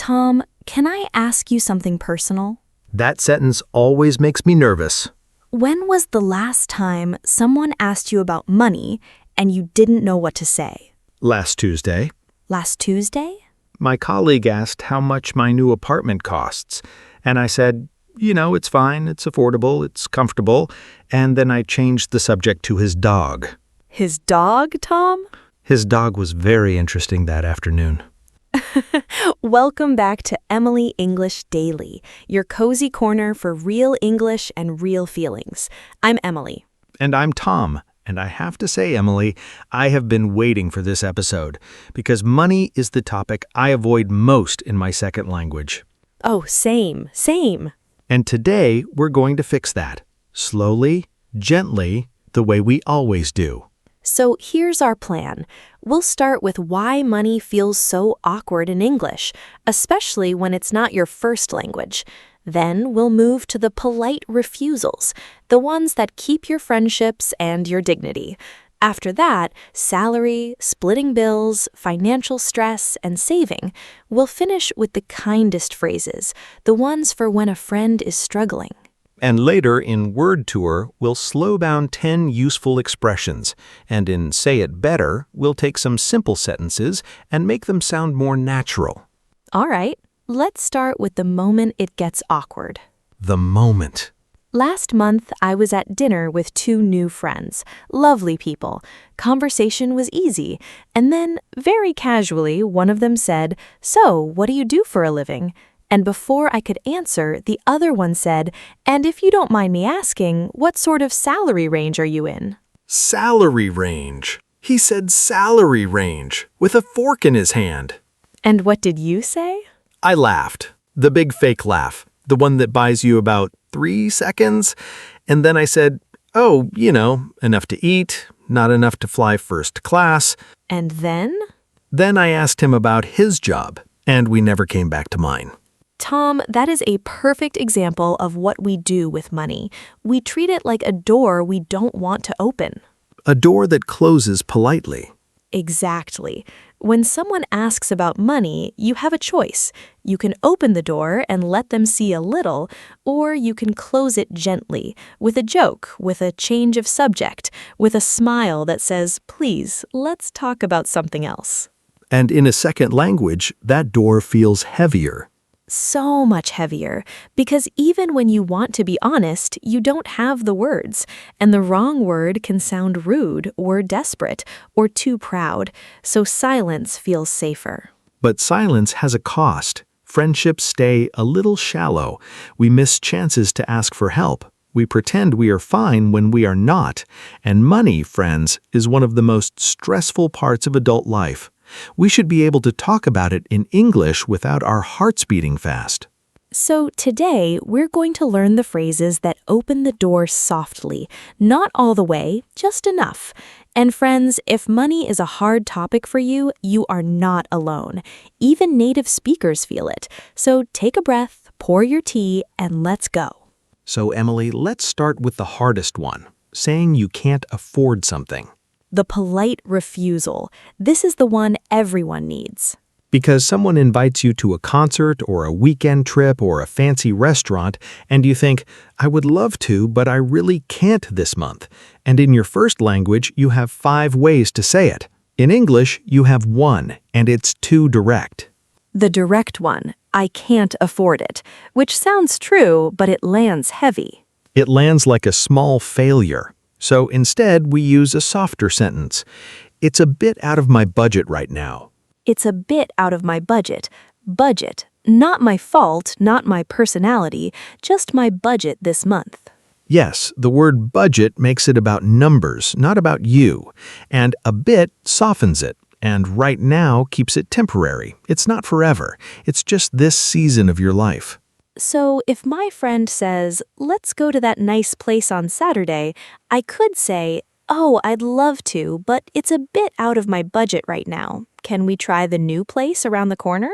Tom, can I ask you something personal? That sentence always makes me nervous. When was the last time someone asked you about money and you didn't know what to say? Last Tuesday, Last Tuesday? my colleague asked how much my new apartment costs, and I said, it's fine, it's affordable, it's comfortable, and then I changed the subject to his dog. His dog, Tom? His dog was very interesting that afternoon. Welcome back to Emily English Daily, your cozy corner for real English and real feelings. I'm Emily. And I'm Tom, and I have to say, Emily, I have been waiting for this episode, because money is the topic I avoid most in my second language. Oh, same. And today, we're going to fix that. Slowly, gently, the way we always do. So here's our plan. We'll start with why money feels so awkward in English, especially when it's not your first language. Then we'll move to the polite refusals, the ones that keep your friendships and your dignity. After that, salary, splitting bills, financial stress, and saving. We'll finish with the kindest phrases, the ones for when a friend is struggling. And later in Word Tour, we'll slow down 10 useful expressions, and in Say It Better, we'll take some simple sentences and make them sound more natural. All right, let's start with the moment it gets awkward. The moment. Last month, I was at dinner with 2 new friends. Lovely people. Conversation was easy. And then, very casually, one of them said, "So, what do you do for a living?" And before I could answer, the other one said, "And if you don't mind me asking, what sort of salary range are you in?" Salary range. He said salary range, with a fork in his hand. And what did you say? I laughed. The big fake laugh. The one that buys you about 3 seconds. And then I said, oh, enough to eat, not enough to fly first class. And then? Then I asked him about his job, and we never came back to mine. Tom, that is a perfect example of what we do with money. We treat it like a door we don't want to open. A door that closes politely. Exactly. When someone asks about money, you have a choice. You can open the door and let them see a little, or you can close it gently, with a joke, with a change of subject, with a smile that says, "Please, let's talk about something else." And in a second language, that door feels heavier. So much heavier, because even when you want to be honest, you don't have the words, and the wrong word can sound rude or desperate or too proud, so silence feels safer. But silence has a cost. Friendships stay a little shallow. We miss chances to ask for help. We pretend we are fine when we are not. And money, friends, is one of the most stressful parts of adult life. We should be able to talk about it in English without our hearts beating fast. So today, we're going to learn the phrases that open the door softly, not all the way, just enough. And friends, if money is a hard topic for you, you are not alone. Even native speakers feel it. So take a breath, pour your tea, and let's go. So Emily, let's start with the hardest one, saying you can't afford something. The polite refusal. This is the one everyone needs. Because someone invites you to a concert or a weekend trip or a fancy restaurant, and you think, I would love to, but I really can't this month. And in your first language, you have 5 ways to say it. In English, you have 1, and it's too direct. The direct one, I can't afford it, which sounds true, but it lands heavy. It lands like a small failure. So instead, we use a softer sentence. It's a bit out of my budget right now. It's a bit out of my budget. Budget. Not my fault, not my personality, just my budget this month. Yes, the word budget makes it about numbers, not about you. And a bit softens it. And right now keeps it temporary. It's not forever. It's just this season of your life. So if my friend says, let's go to that nice place on Saturday, I could say, oh, I'd love to, but it's a bit out of my budget right now. Can we try the new place around the corner?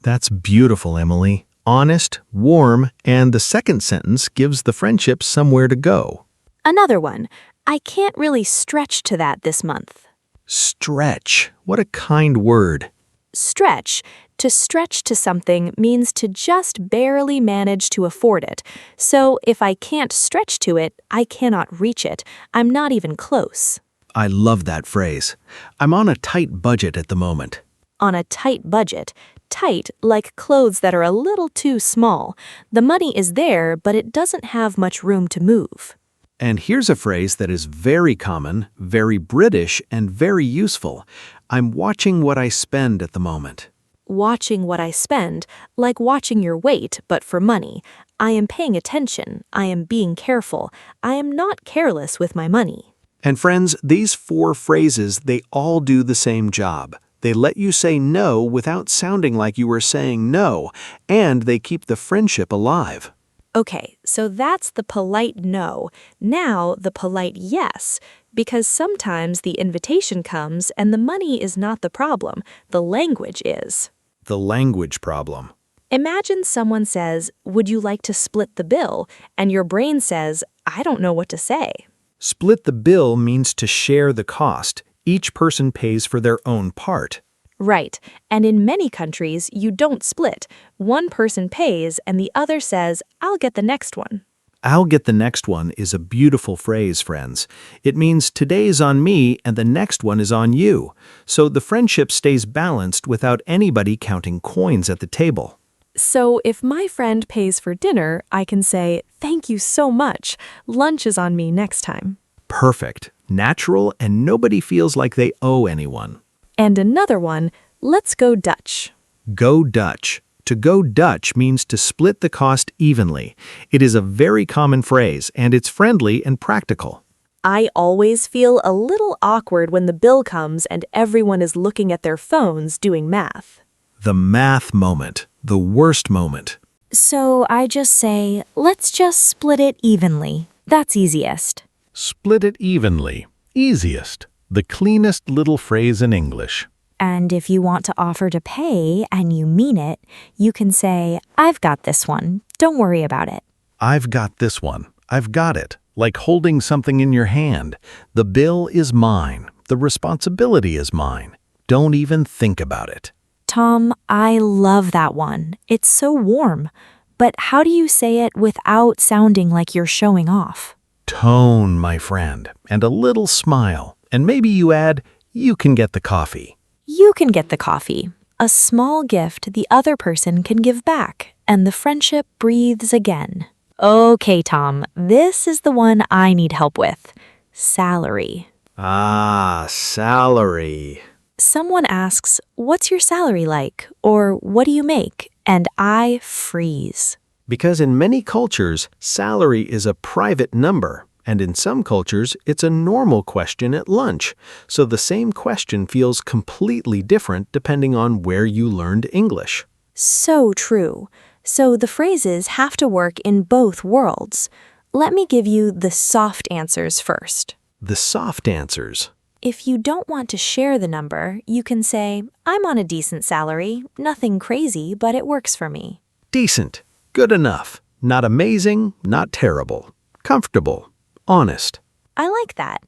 That's beautiful, Emily. Honest, warm, and the second sentence gives the friendship somewhere to go. Another one. I can't really stretch to that this month. Stretch. What a kind word. Stretch. To stretch to something means to just barely manage to afford it. So if I can't stretch to it, I cannot reach it. I'm not even close. I love that phrase. I'm on a tight budget at the moment. On a tight budget. Tight, like clothes that are a little too small. The money is there, but it doesn't have much room to move. And here's a phrase that is very common, very British, and very useful. I'm watching what I spend at the moment. Watching what I spend, like watching your weight, but for money. I am paying attention. I am being careful. I am not careless with my money. And friends, these 4 phrases, they all do the same job. They let you say no without sounding like you were saying no, and they keep the friendship alive. Okay, so that's the polite no. Now the polite yes, because sometimes the invitation comes and the money is not the problem, the language is. The language problem. Imagine someone says, "Would you like to split the bill?" and your brain says, "I don't know what to say." Split the bill means to share the cost. Each person pays for their own part. Right, and in many countries, you don't split. One person pays and the other says, "I'll get the next one." I'll get the next one is a beautiful phrase, friends. It means today's on me and the next one is on you. So the friendship stays balanced without anybody counting coins at the table. So if my friend pays for dinner, I can say, "Thank you so much. Lunch is on me next time." Perfect, natural, and nobody feels like they owe anyone. And another one, "Let's go Dutch." Go Dutch. To go Dutch means to split the cost evenly. It is a very common phrase, and it's friendly and practical. I always feel a little awkward when the bill comes and everyone is looking at their phones doing math. The math moment, the worst moment. So I just say, "Let's just split it evenly." That's easiest. Split it evenly. Easiest. The cleanest little phrase in English. And if you want to offer to pay and you mean it, you can say, "I've got this one. Don't worry about it." I've got this one. I've got it. Like holding something in your hand. The bill is mine. The responsibility is mine. Don't even think about it. Tom, I love that one. It's so warm. But how do you say it without sounding like you're showing off? Tone, my friend, and a little smile. And maybe you add, "You can get the coffee." You can get the coffee. A small gift the other person can give back, and the friendship breathes again. Okay, Tom, this is the one I need help with. Salary. Ah, salary. Someone asks, "What's your salary like?" or "What do you make?" and I freeze. Because in many cultures, salary is a private number, and in some cultures, it's a normal question at lunch. So the same question feels completely different depending on where you learned English. So true. So the phrases have to work in both worlds. Let me give you the soft answers first. The soft answers. If you don't want to share the number, you can say, "I'm on a decent salary. Nothing crazy, but it works for me." Decent. Good enough. Not amazing, not terrible. Comfortable. Honest. I like that.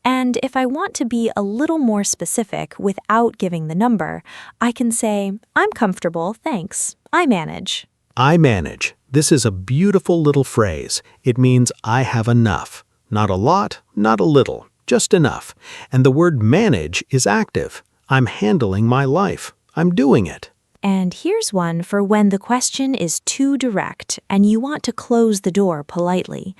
And if I want to be a little more specific without giving the number, I can say, "I'm comfortable, thanks. I manage." I manage. This is a beautiful little phrase. It means I have enough. Not a lot, not a little, just enough. And the word manage is active. I'm handling my life. I'm doing it. And here's one for when the question is too direct and you want to close the door politely.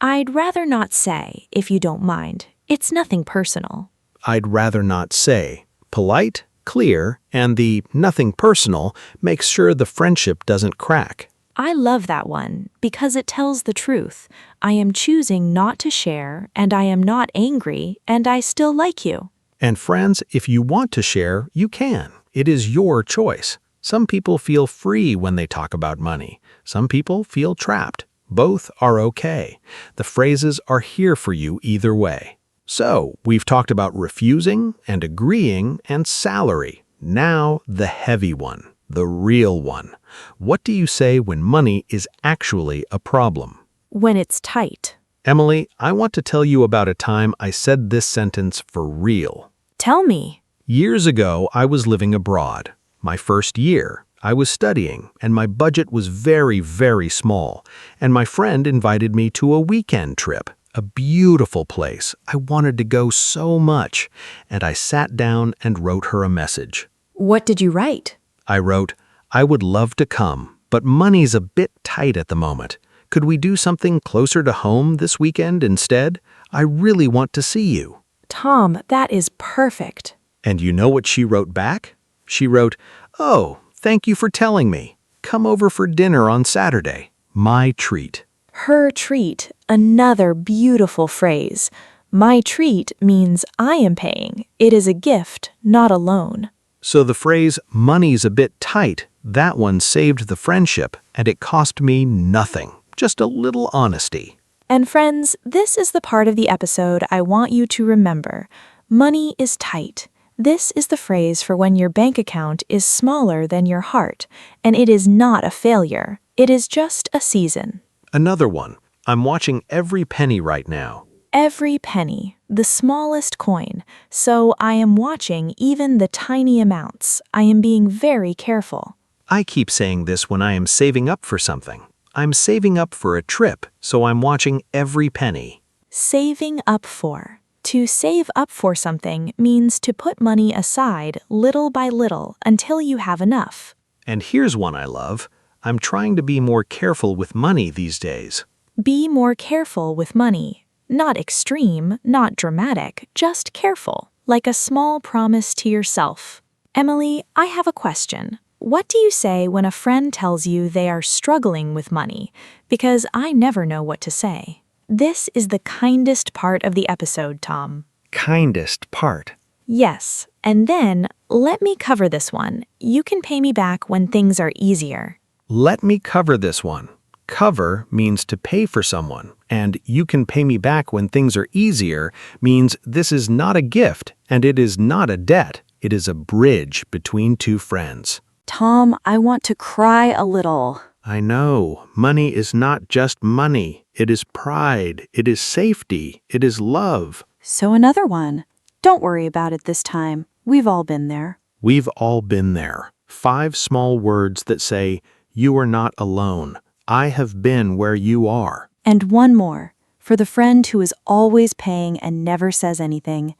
I'd rather not say, if you don't mind. It's nothing personal. I'd rather not say. Polite, clear, and the nothing personal makes sure the friendship doesn't crack. I love that one because it tells the truth. I am choosing not to share, and I am not angry, and I still like you. And friends, if you want to share, you can. It is your choice. Some people feel free when they talk about money. Some people feel trapped. Both are okay. The phrases are here for you either way. So, we've talked about refusing and agreeing and salary. Now, the heavy one, the real one. What do you say when money is actually a problem? When it's tight. Emily, I want to tell you about a time I said this sentence for real. Tell me. Years ago, I was living abroad. My first year, I was studying, and my budget was very, very small, and my friend invited me to a weekend trip, a beautiful place. I wanted to go so much, and I sat down and wrote her a message. What did you write? I wrote, "I would love to come, but money's a bit tight at the moment. Could we do something closer to home this weekend instead? I really want to see you." Tom, that is perfect. And you know what she wrote back? She wrote, "Oh, thank you for telling me. Come over for dinner on Saturday. My treat." Her treat, another beautiful phrase. My treat means I am paying. It is a gift, not a loan. So the phrase, "money's a bit tight," that one saved the friendship, and it cost me nothing. Just a little honesty. And friends, this is the part of the episode I want you to remember. Money is tight. This is the phrase for when your bank account is smaller than your heart, and it is not a failure. It is just a season. Another one. I'm watching every penny right now. Every penny, the smallest coin. So I am watching even the tiny amounts. I am being very careful. I keep saying this when I am saving up for something. I'm saving up for a trip, so I'm watching every penny. Saving up for. To save up for something means to put money aside little by little until you have enough. And here's one I love. I'm trying to be more careful with money these days. Be more careful with money. Not extreme, not dramatic, just careful, like a small promise to yourself. Emily, I have a question. What do you say when a friend tells you they are struggling with money? Because I never know what to say. This is the kindest part of the episode, Tom. Kindest part. Yes, and then let me cover this one. You can pay me back when things are easier. Let me cover this one. Cover means to pay for someone, and you can pay me back when things are easier means this is not a gift and it is not a debt. It is a bridge between two friends. Tom, I want to cry a little. I know. Money is not just money. It is pride. It is safety. It is love. So another one. Don't worry about it this time. We've all been there. We've all been there. 5 small words that say, "You are not alone. I have been where you are." And one more, for the friend who is always paying and never says anything.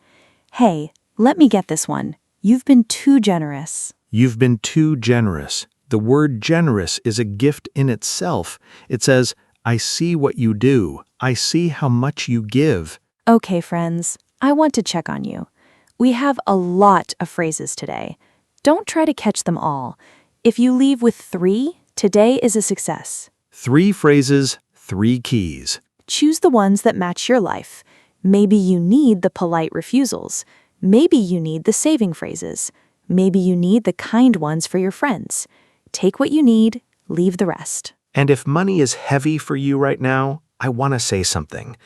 Hey, let me get this one. You've been too generous. You've been too generous. The word generous is a gift in itself. It says, I see what you do. I see how much you give. Okay, friends, I want to check on you. We have a lot of phrases today. Don't try to catch them all. If you leave with 3, today is a success. 3 phrases, 3 keys. Choose the ones that match your life. Maybe you need the polite refusals. Maybe you need the saving phrases. Maybe you need the kind ones for your friends. Take what you need, leave the rest. And if money is heavy for you right now, I want to say something.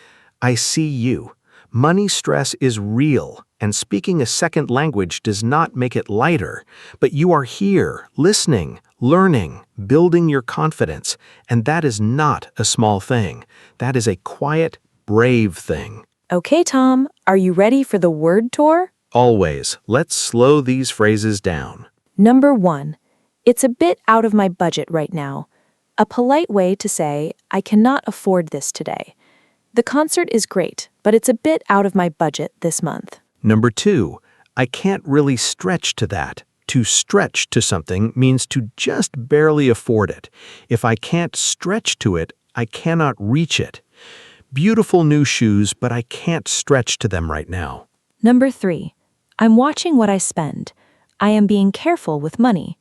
I see you. Money stress is real, and speaking a second language does not make it lighter. But you are here, listening, learning, building your confidence, and that is not a small thing. That is a quiet, brave thing. Okay, Tom, are you ready for the word tour? Always, let's slow these phrases down. Number 1, it's a bit out of my budget right now. A polite way to say, I cannot afford this today. The concert is great, but it's a bit out of my budget this month. Number 2, I can't really stretch to that. To stretch to something means to just barely afford it. If I can't stretch to it, I cannot reach it. Beautiful new shoes, but I can't stretch to them right now. Number 3, I'm watching what I spend. I am being careful with money.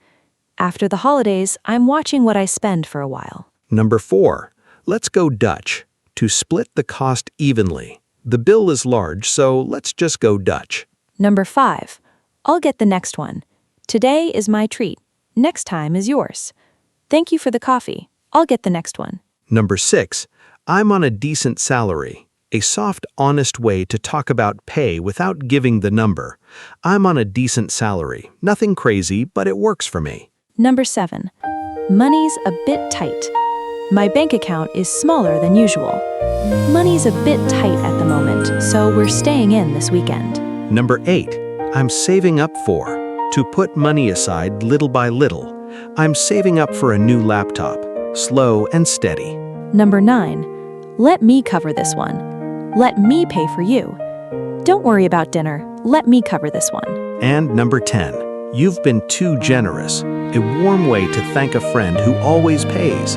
After the holidays, I'm watching what I spend for a while. Number 4, let's go Dutch. To split the cost evenly. The bill is large, so let's just go Dutch. Number 5, I'll get the next one. Today is my treat. Next time is yours. Thank you for the coffee. I'll get the next one. Number 6, I'm on a decent salary. A soft, honest way to talk about pay without giving the number. I'm on a decent salary. Nothing crazy, but it works for me. Number 7, money's a bit tight. My bank account is smaller than usual. Money's a bit tight at the moment, so we're staying in this weekend. Number 8, I'm saving up for. To put money aside little by little. I'm saving up for a new laptop. Slow and steady. Number 9. Let me cover this one. Let me pay for you. Don't worry about dinner. Let me cover this one. And number 10. You've been too generous. A warm way to thank a friend who always pays.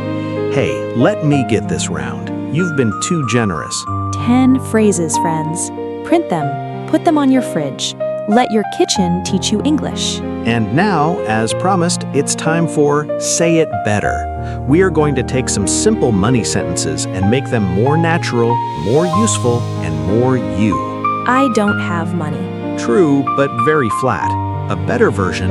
Hey, let me get this round. You've been too generous. 10 phrases, friends. Print them. Put them on your fridge. Let your kitchen teach you English. And now, as promised, it's time for Say It Better. We are going to take some simple money sentences and make them more natural, more useful, and more you. I don't have money. True, but very flat. A better version,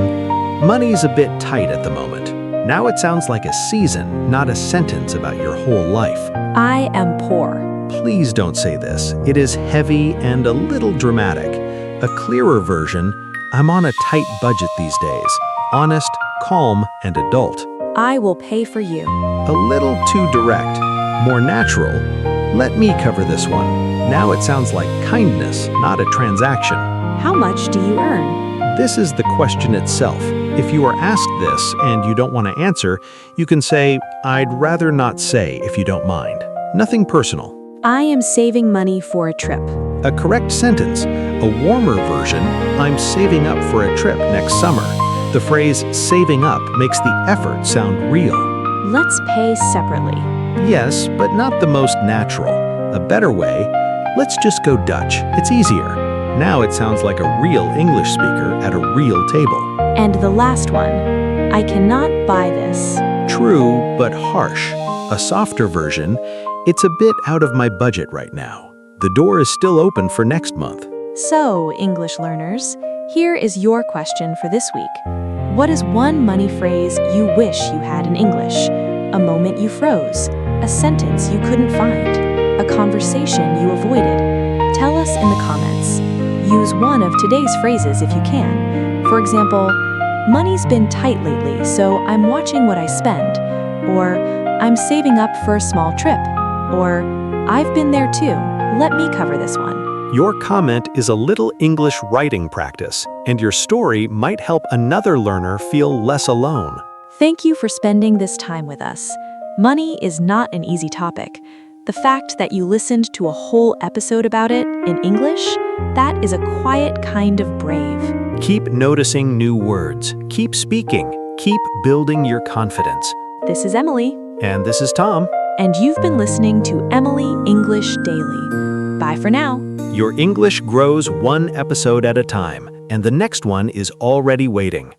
money's a bit tight at the moment. Now it sounds like a season, not a sentence about your whole life. I am poor. Please don't say this. It is heavy and a little dramatic. A clearer version, I'm on a tight budget these days. Honest, calm, and adult. I will pay for you. A little too direct. More natural, let me cover this one. Now it sounds like kindness, not a transaction. How much do you earn? This is the question itself. If you are asked this and you don't want to answer, you can say, I'd rather not say if you don't mind. Nothing personal. I am saving money for a trip. A correct sentence. A warmer version, I'm saving up for a trip next summer. The phrase saving up makes the effort sound real. Let's pay separately. Yes, but not the most natural. A better way, let's just go Dutch. It's easier. Now it sounds like a real English speaker at a real table. And the last one, I cannot buy this. True, but harsh. A softer version, it's a bit out of my budget right now. The door is still open for next month. So, English learners, here is your question for this week. What is one money phrase you wish you had in English? A moment you froze? A sentence you couldn't find? A conversation you avoided? Tell us in the comments. Use one of today's phrases if you can. For example, money's been tight lately, so I'm watching what I spend. Or, I'm saving up for a small trip. Or, I've been there too. Let me cover this one. Your comment is a little English writing practice, and your story might help another learner feel less alone. Thank you for spending this time with us. Money is not an easy topic. The fact that you listened to a whole episode about it in English, that is a quiet kind of brave. Keep noticing new words. Keep speaking. Keep building your confidence. This is Emily. And this is Tom. And you've been listening to Emily English Daily. Bye for now. Your English grows one episode at a time, and the next one is already waiting.